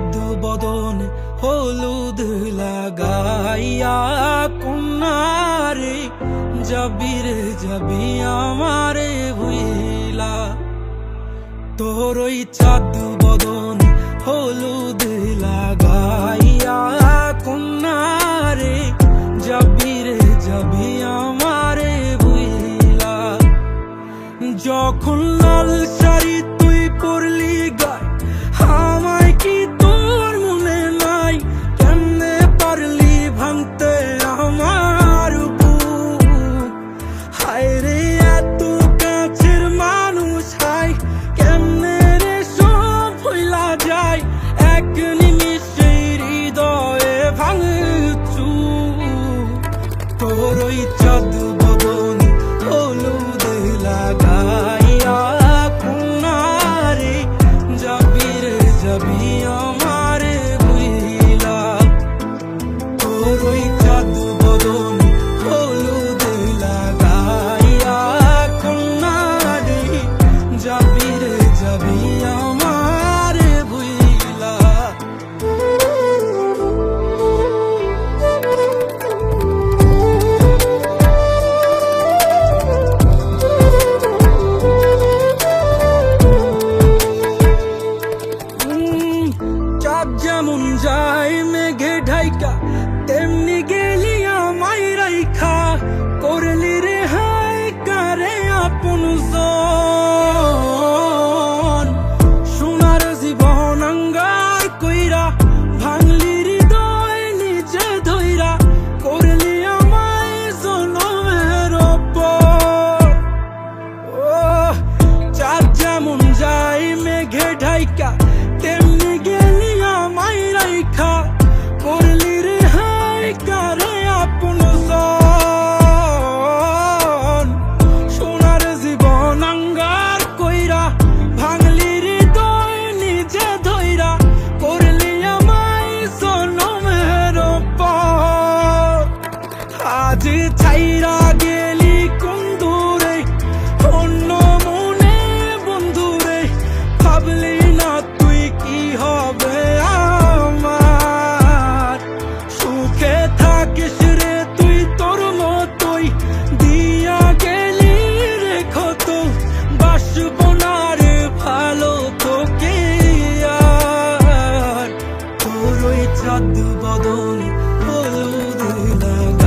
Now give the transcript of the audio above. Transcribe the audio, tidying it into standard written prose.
চাঁদ বদনে হলুদ লাগাইয়া কন্যারে যাবি রে যাবি আমারে ভুইলা। তোর ওই চাঁদ বদনে হলুদ লাগাইয়া কন্যারে যাবি রে যাবি আমারে ভুইলা। যখন লাল শাড়ি তুই পরলি গায় আমায় কি তোর মনে নাই? কেমনে পারলি ভাঙতে আমার বুক? হায় রে এত কাছের মানুষ, হায় কেমনে রে সব ভুইলা যায় এক নিমিষে হৃদয়ে ভাঙচু। তোর ওই চাঁদ বদনে হলুদ লাগাইয়া কন্যারে যাবি রে যাবি আমারে ভুইলা। তোর ওই চাঁদ বদনে হলুদ লাগাইয়া কন্যারে যাবি রে যাবি আমারে ভুইলা। চাঁদ যেমন যায় মেঘে ঢাইকা তেমনি গেলি আমায় রাইখা। করলি রে হায় কারে আপন জন, সোনার জীবন আঙ্গার কইরা ভাঙলি হৃদয় নিজে ধইরা। করলি আমায় জনমের ওপর। ও চাঁদ যেমন যায় মেঘে ঢাইকা তেমনি গেলি আমায় রাইখা। করলি রে হায় কারে আপন জন, সোনার জীবন আঙ্গার কইরা ভাঙলি হৃদয় নিজে ধইরা। করলি আমায় জনমের ওপর। আজ ছাইরা গেলি কোন দূরে অন্য মনে বন্ধুরে। ভাবলি না তুই কি হবে আমার? সুখে থাকিস রে তুই তোর মতোই দিয়া গেলি রে ক্ষত। বাসব না রে ভালো তোকে আর। তোর ওই চাঁদ বদনে হলুদ লাগা